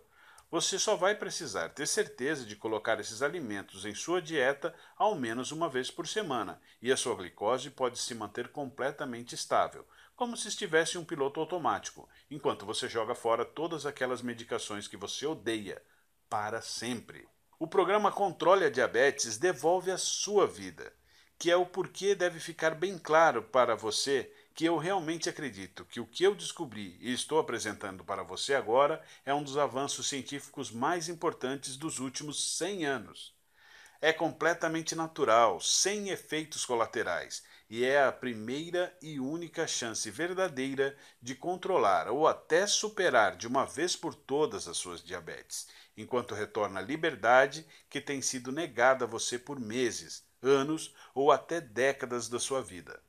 Você só vai precisar ter certeza de colocar esses alimentos em sua dieta ao menos uma vez por semana, e a sua glicose pode se manter completamente estável, como se estivesse em um piloto automático, enquanto você joga fora todas aquelas medicações que você odeia, para sempre. O programa Controle a Diabetes devolve a sua vida, que é o porquê deve ficar bem claro para você que eu realmente acredito que o que eu descobri e estou apresentando para você agora é um dos avanços científicos mais importantes dos últimos 100 anos. É completamente natural, sem efeitos colaterais, e é a primeira e única chance verdadeira de controlar ou até superar de uma vez por todas as suas diabetes, enquanto retorna a liberdade que tem sido negada a você por meses, anos ou até décadas da sua vida.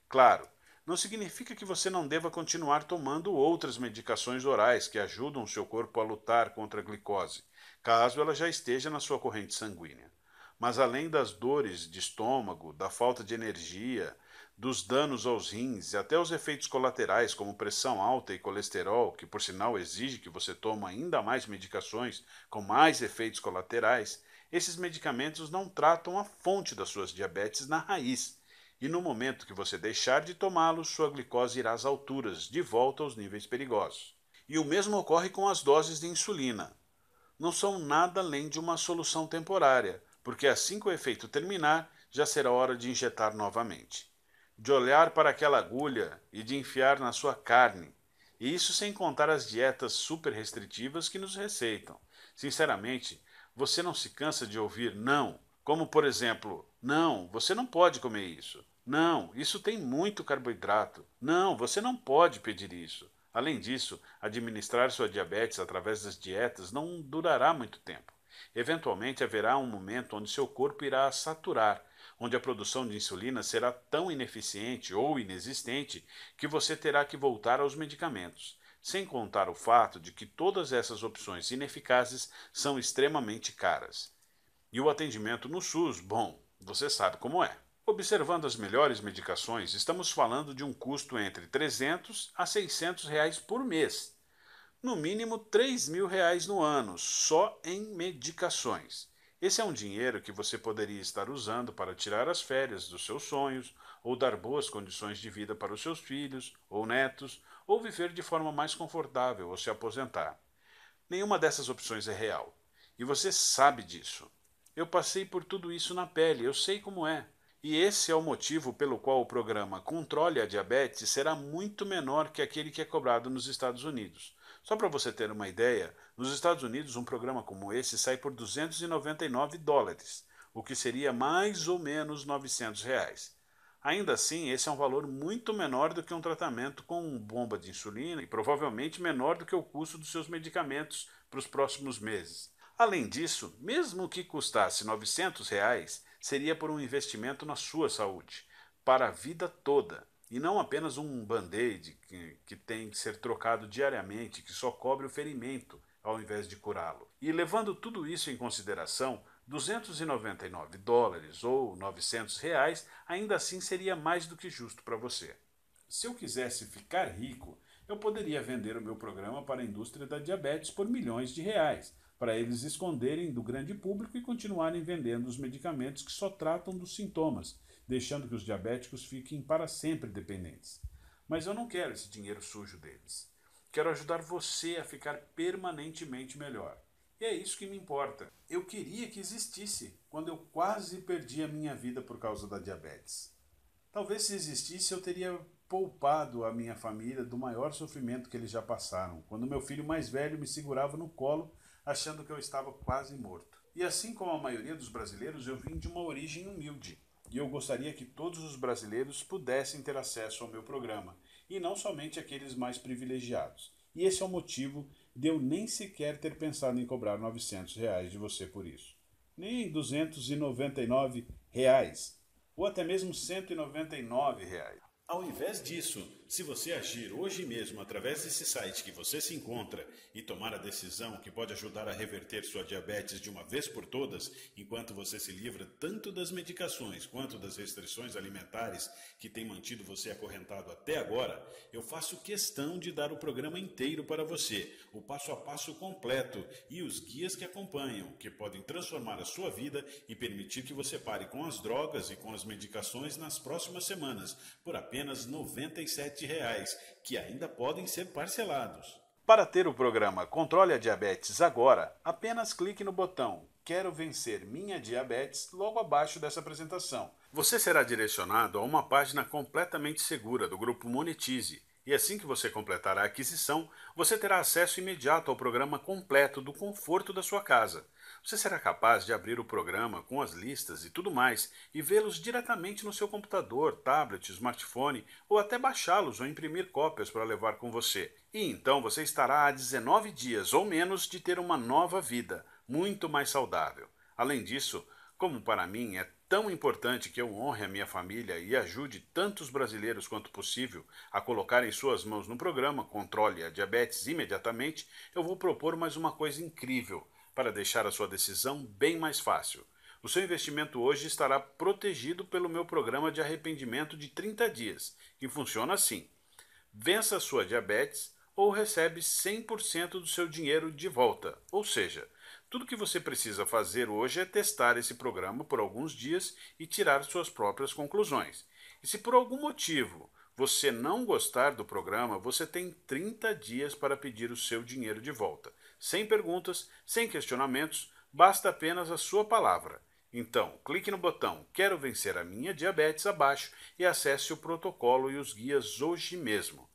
Claro, não significa que você não deva continuar tomando outras medicações orais que ajudam o seu corpo a lutar contra a glicose, caso ela já esteja na sua corrente sanguínea. Mas além das dores de estômago, da falta de energia, dos danos aos rins e até os efeitos colaterais como pressão alta e colesterol, que por sinal exige que você tome ainda mais medicações com mais efeitos colaterais, esses medicamentos não tratam a fonte das suas diabetes na raiz. E no momento que você deixar de tomá-los, sua glicose irá às alturas, de volta aos níveis perigosos. E o mesmo ocorre com as doses de insulina. Não são nada além de uma solução temporária, porque assim que o efeito terminar, já será hora de injetar novamente. De olhar para aquela agulha e de enfiar na sua carne. E isso sem contar as dietas super restritivas que nos receitam. Sinceramente, você não se cansa de ouvir não, como por exemplo, não, você não pode comer isso. Não, isso tem muito carboidrato. Não, você não pode pedir isso. Além disso, administrar sua diabetes através das dietas não durará muito tempo. Eventualmente haverá um momento onde seu corpo irá saturar, onde a produção de insulina será tão ineficiente ou inexistente que você terá que voltar aos medicamentos. Sem contar o fato de que todas essas opções ineficazes são extremamente caras. E o atendimento no SUS, bom, você sabe como é. Observando as melhores medicações, estamos falando de um custo entre R$ 300 a R$ 600 por mês. No mínimo R$ 3.000 no ano, só em medicações. Esse é um dinheiro que você poderia estar usando para tirar as férias dos seus sonhos, ou dar boas condições de vida para os seus filhos ou netos, ou viver de forma mais confortável ou se aposentar. Nenhuma dessas opções é real. E você sabe disso. Eu passei por tudo isso na pele, eu sei como é. E esse é o motivo pelo qual o programa Controle a Diabetes será muito menor que aquele que é cobrado nos Estados Unidos. Só para você ter uma ideia, nos Estados Unidos um programa como esse sai por US$ 299, o que seria mais ou menos R$ 900. Ainda assim, esse é um valor muito menor do que um tratamento com bomba de insulina e provavelmente menor do que o custo dos seus medicamentos para os próximos meses. Além disso, mesmo que custasse R$ 900, seria por um investimento na sua saúde, para a vida toda, e não apenas um band-aid que tem que ser trocado diariamente, que só cobre o ferimento ao invés de curá-lo. E levando tudo isso em consideração, US$ 299 ou R$ 900 ainda assim seria mais do que justo para você. Se eu quisesse ficar rico, eu poderia vender o meu programa para a indústria da diabetes por milhões de reais, para eles esconderem do grande público e continuarem vendendo os medicamentos que só tratam dos sintomas, deixando que os diabéticos fiquem para sempre dependentes. Mas eu não quero esse dinheiro sujo deles. Quero ajudar você a ficar permanentemente melhor. E é isso que me importa. Eu queria que existisse quando eu quase perdi a minha vida por causa da diabetes. Talvez se existisse eu teria poupado a minha família do maior sofrimento que eles já passaram, quando meu filho mais velho me segurava no colo achando que eu estava quase morto. E assim como a maioria dos brasileiros, eu vim de uma origem humilde. E eu gostaria que todos os brasileiros pudessem ter acesso ao meu programa, e não somente aqueles mais privilegiados. E esse é o motivo de eu nem sequer ter pensado em cobrar R$ 900 de você por isso. Nem R$ 299, ou até mesmo R$ 199. Ao invés disso, se você agir hoje mesmo através desse site que você se encontra e tomar a decisão que pode ajudar a reverter sua diabetes de uma vez por todas, enquanto você se livra tanto das medicações quanto das restrições alimentares que têm mantido você acorrentado até agora, eu faço questão de dar o programa inteiro para você, o passo a passo completo e os guias que acompanham, que podem transformar a sua vida e permitir que você pare com as drogas e com as medicações nas próximas semanas, por apenas R$ 97, que ainda podem ser parcelados. Para ter o programa Controle a Diabetes agora, apenas clique no botão Quero vencer minha diabetes logo abaixo dessa apresentação. Você será direcionado a uma página completamente segura do grupo Monetize. E assim que você completar a aquisição, você terá acesso imediato ao programa completo do conforto da sua casa. Você será capaz de abrir o programa com as listas e tudo mais e vê-los diretamente no seu computador, tablet, smartphone ou até baixá-los ou imprimir cópias para levar com você. E então você estará a 19 dias ou menos de ter uma nova vida, muito mais saudável. Além disso, como para mim é tão importante que eu honre a minha família e ajude tantos brasileiros quanto possível a colocar em suas mãos no programa Controle a Diabetes imediatamente, eu vou propor mais uma coisa incrível para deixar a sua decisão bem mais fácil. O seu investimento hoje estará protegido pelo meu programa de arrependimento de 30 dias, que funciona assim: vença a sua diabetes ou recebe 100% do seu dinheiro de volta, ou seja, tudo que você precisa fazer hoje é testar esse programa por alguns dias e tirar suas próprias conclusões. E se por algum motivo você não gostar do programa, você tem 30 dias para pedir o seu dinheiro de volta. Sem perguntas, sem questionamentos, basta apenas a sua palavra. Então, clique no botão Quero vencer a minha diabetes abaixo e acesse o protocolo e os guias hoje mesmo.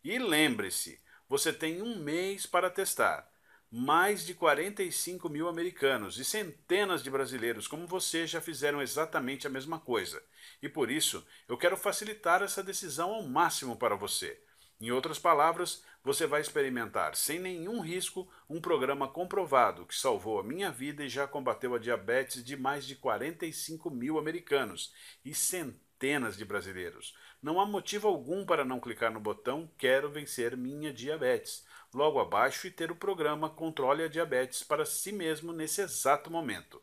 E lembre-se, você tem um mês para testar. Mais de 45 mil americanos e centenas de brasileiros como você já fizeram exatamente a mesma coisa. E por isso, eu quero facilitar essa decisão ao máximo para você. Em outras palavras, você vai experimentar sem nenhum risco um programa comprovado que salvou a minha vida e já combateu a diabetes de mais de 45 mil americanos e centenas de brasileiros. Não há motivo algum para não clicar no botão Quero vencer minha diabetes logo abaixo e ter o programa Controle a Diabetes para si mesmo nesse exato momento.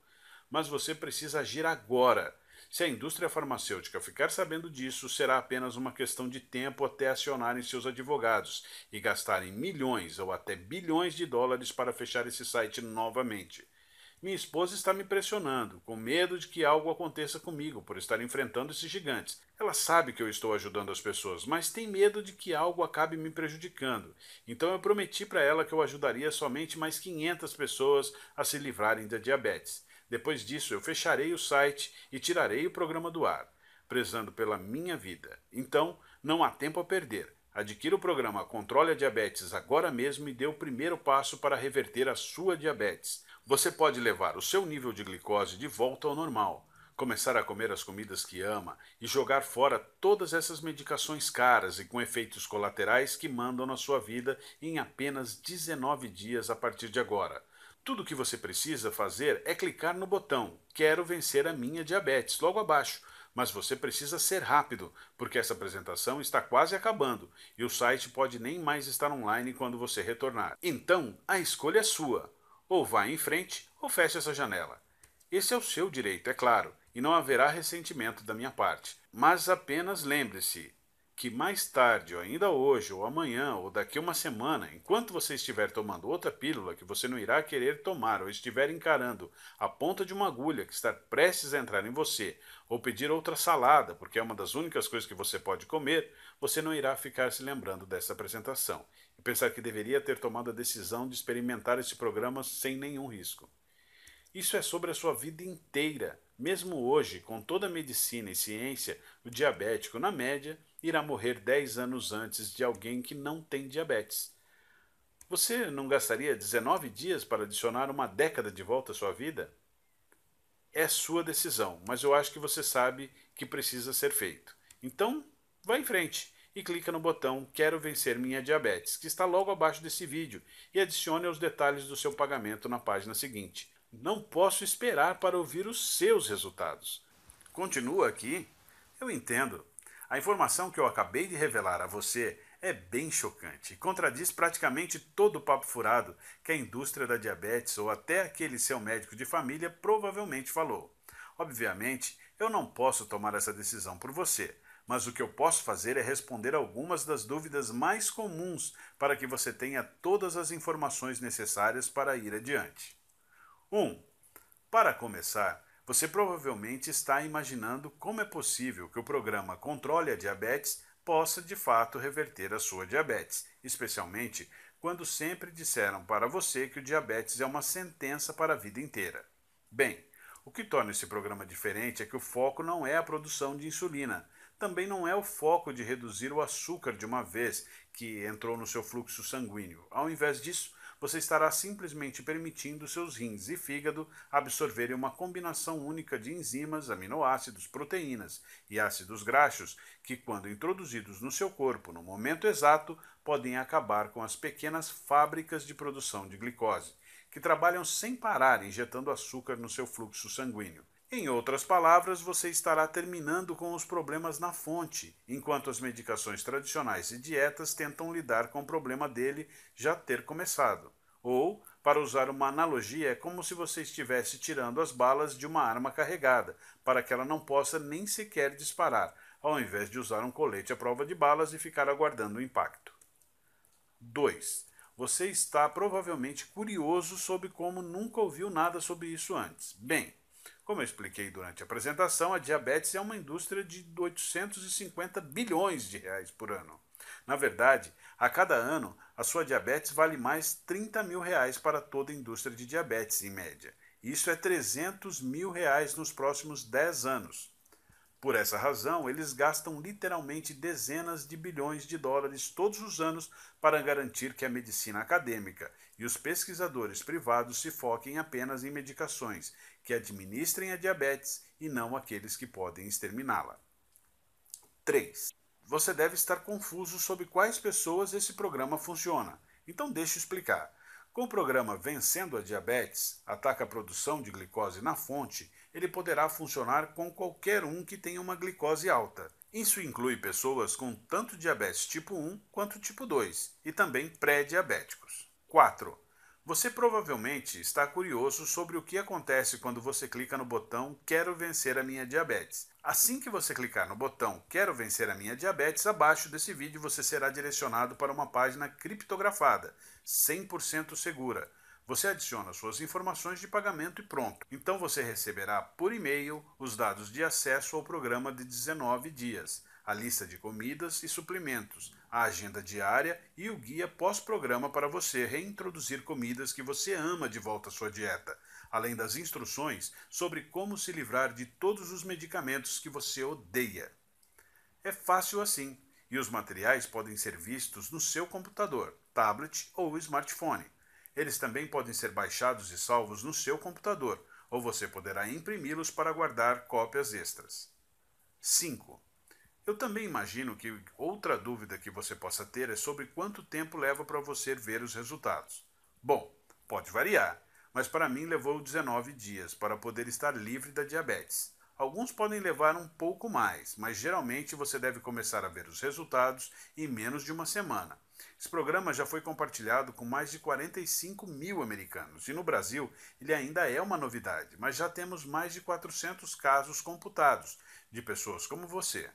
Mas você precisa agir agora. Se a indústria farmacêutica ficar sabendo disso, será apenas uma questão de tempo até acionarem seus advogados e gastarem milhões ou até bilhões de dólares para fechar esse site novamente. Minha esposa está me pressionando, com medo de que algo aconteça comigo por estar enfrentando esses gigantes. Ela sabe que eu estou ajudando as pessoas, mas tem medo de que algo acabe me prejudicando. Então eu prometi para ela que eu ajudaria somente mais 500 pessoas a se livrarem da diabetes. Depois disso, eu fecharei o site e tirarei o programa do ar, prezando pela minha vida. Então, não há tempo a perder. Adquira o programa Controle a Diabetes agora mesmo e dê o primeiro passo para reverter a sua diabetes. Você pode levar o seu nível de glicose de volta ao normal, começar a comer as comidas que ama e jogar fora todas essas medicações caras e com efeitos colaterais que mandam na sua vida em apenas 19 dias a partir de agora. Tudo o que você precisa fazer é clicar no botão Quero vencer a minha diabetes logo abaixo. Mas você precisa ser rápido, porque essa apresentação está quase acabando e o site pode nem mais estar online quando você retornar. Então, a escolha é sua. Ou vá em frente ou feche essa janela. Esse é o seu direito, é claro, e não haverá ressentimento da minha parte. Mas apenas lembre-se que mais tarde, ou ainda hoje, ou amanhã, ou daqui a uma semana, enquanto você estiver tomando outra pílula que você não irá querer tomar, ou estiver encarando a ponta de uma agulha que está prestes a entrar em você, ou pedir outra salada, porque é uma das únicas coisas que você pode comer, você não irá ficar se lembrando dessa apresentação e pensar que deveria ter tomado a decisão de experimentar esse programa sem nenhum risco. Isso é sobre a sua vida inteira. Mesmo hoje, com toda a medicina e ciência, o diabético, na média, irá morrer 10 anos antes de alguém que não tem diabetes. Você não gastaria 19 dias para adicionar uma década de volta à sua vida? É sua decisão, mas eu acho que você sabe que precisa ser feito. Então, vá em frente e clica no botão Quero vencer minha diabetes, que está logo abaixo desse vídeo, e adicione os detalhes do seu pagamento na página seguinte. Não posso esperar para ouvir os seus resultados. Continua aqui? Eu entendo. A informação que eu acabei de revelar a você é bem chocante e contradiz praticamente todo o papo furado que a indústria da diabetes ou até aquele seu médico de família provavelmente falou. Obviamente, eu não posso tomar essa decisão por você, mas o que eu posso fazer é responder algumas das dúvidas mais comuns para que você tenha todas as informações necessárias para ir adiante. 1. Para começar, você provavelmente está imaginando como é possível que o programa Controle a Diabetes possa de fato reverter a sua diabetes, especialmente quando sempre disseram para você que o diabetes é uma sentença para a vida inteira. Bem, o que torna esse programa diferente é que o foco não é a produção de insulina, também não é o foco de reduzir o açúcar de uma vez que entrou no seu fluxo sanguíneo. Ao invés disso, você estará simplesmente permitindo seus rins e fígado absorverem uma combinação única de enzimas, aminoácidos, proteínas e ácidos graxos que, quando introduzidos no seu corpo no momento exato, podem acabar com as pequenas fábricas de produção de glicose, que trabalham sem parar injetando açúcar no seu fluxo sanguíneo. Em outras palavras, você estará terminando com os problemas na fonte, enquanto as medicações tradicionais e dietas tentam lidar com o problema dele já ter começado. Ou, para usar uma analogia, é como se você estivesse tirando as balas de uma arma carregada, para que ela não possa nem sequer disparar, ao invés de usar um colete à prova de balas e ficar aguardando o impacto. 2. Você está provavelmente curioso sobre como nunca ouviu nada sobre isso antes. Bem, como eu expliquei durante a apresentação, a diabetes é uma indústria de 850 bilhões de reais por ano. Na verdade, a cada ano, a sua diabetes vale mais 30 mil reais para toda a indústria de diabetes, em média. Isso é 300 mil reais nos próximos 10 anos. Por essa razão, eles gastam literalmente dezenas de bilhões de dólares todos os anos para garantir que a medicina acadêmica e os pesquisadores privados se foquem apenas em medicações que administrem a diabetes e não aqueles que podem exterminá-la. 3. Você deve estar confuso sobre quais pessoas esse programa funciona. Então deixe eu explicar. Com o programa Vencendo a Diabetes, ataca a produção de glicose na fonte, ele poderá funcionar com qualquer um que tenha uma glicose alta. Isso inclui pessoas com tanto diabetes tipo 1 quanto tipo 2 e também pré-diabéticos. 4. Você provavelmente está curioso sobre o que acontece quando você clica no botão Quero vencer a minha diabetes. Assim que você clicar no botão Quero vencer a minha diabetes, abaixo desse vídeo você será direcionado para uma página criptografada, 100% segura. Você adiciona suas informações de pagamento e pronto. Então você receberá por e-mail os dados de acesso ao programa de 19 dias, a lista de comidas e suplementos, a agenda diária e o guia pós-programa para você reintroduzir comidas que você ama de volta à sua dieta, além das instruções sobre como se livrar de todos os medicamentos que você odeia. É fácil assim, e os materiais podem ser vistos no seu computador, tablet ou smartphone. Eles também podem ser baixados e salvos no seu computador, ou você poderá imprimi-los para guardar cópias extras. 5. Eu também imagino que outra dúvida que você possa ter é sobre quanto tempo leva para você ver os resultados. Bom, pode variar, mas para mim levou 19 dias para poder estar livre da diabetes. Alguns podem levar um pouco mais, mas geralmente você deve começar a ver os resultados em menos de uma semana. Esse programa já foi compartilhado com mais de 45 mil americanos e no Brasil ele ainda é uma novidade, mas já temos mais de 400 casos computados de pessoas como você.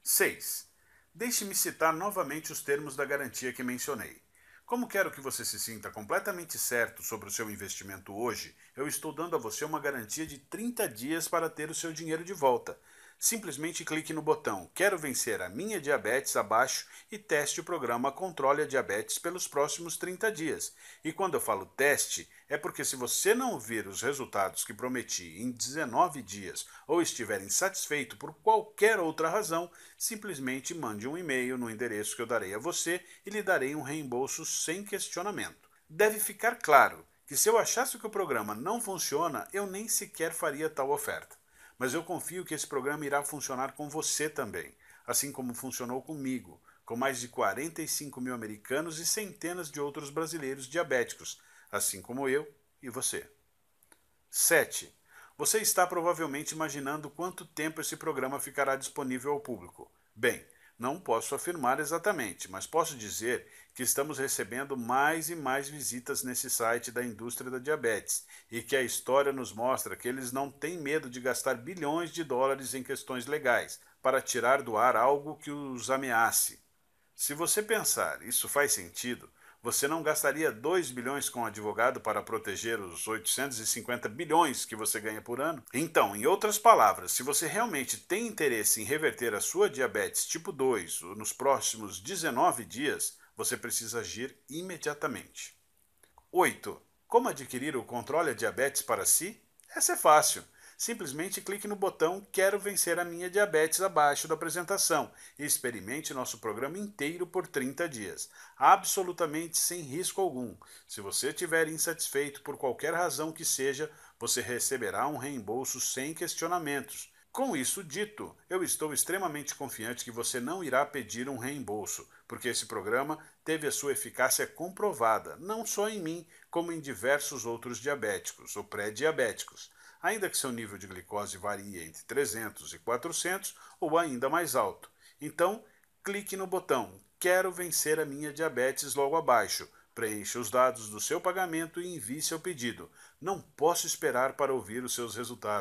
6. Deixe-me citar novamente os termos da garantia que mencionei. Como quero que você se sinta completamente certo sobre o seu investimento hoje, eu estou dando a você uma garantia de 30 dias para ter o seu dinheiro de volta. Simplesmente clique no botão Quero vencer a minha diabetes abaixo e teste o programa Controle a Diabetes pelos próximos 30 dias. E quando eu falo teste, é porque se você não vir os resultados que prometi em 19 dias ou estiver insatisfeito por qualquer outra razão, simplesmente mande um e-mail no endereço que eu darei a você e lhe darei um reembolso sem questionamento. Deve ficar claro que se eu achasse que o programa não funciona, eu nem sequer faria tal oferta. Mas eu confio que esse programa irá funcionar com você também, assim como funcionou comigo, com mais de 45 mil americanos e centenas de outros brasileiros diabéticos, assim como eu e você. 7. Você está provavelmente imaginando quanto tempo esse programa ficará disponível ao público. Bem, não posso afirmar exatamente, mas posso dizer que estamos recebendo mais e mais visitas nesse site da indústria da diabetes e que a história nos mostra que eles não têm medo de gastar bilhões de dólares em questões legais para tirar do ar algo que os ameace. Se você pensar, isso faz sentido, você não gastaria 2 bilhões com um advogado para proteger os 850 bilhões que você ganha por ano? Então, em outras palavras, se você realmente tem interesse em reverter a sua diabetes tipo 2 nos próximos 19 dias, você precisa agir imediatamente. 8. Como adquirir o controle a diabetes para si? Essa é fácil. Simplesmente clique no botão Quero vencer a minha diabetes abaixo da apresentação e experimente nosso programa inteiro por 30 dias, absolutamente sem risco algum. Se você estiver insatisfeito por qualquer razão que seja, você receberá um reembolso sem questionamentos. Com isso dito, eu estou extremamente confiante que você não irá pedir um reembolso, porque esse programa teve a sua eficácia comprovada, não só em mim, como em diversos outros diabéticos ou pré-diabéticos, ainda que seu nível de glicose varie entre 300 e 400 ou ainda mais alto. Então, clique no botão Quero vencer a minha diabetes logo abaixo, preencha os dados do seu pagamento e envie seu pedido. Não posso esperar para ouvir os seus resultados.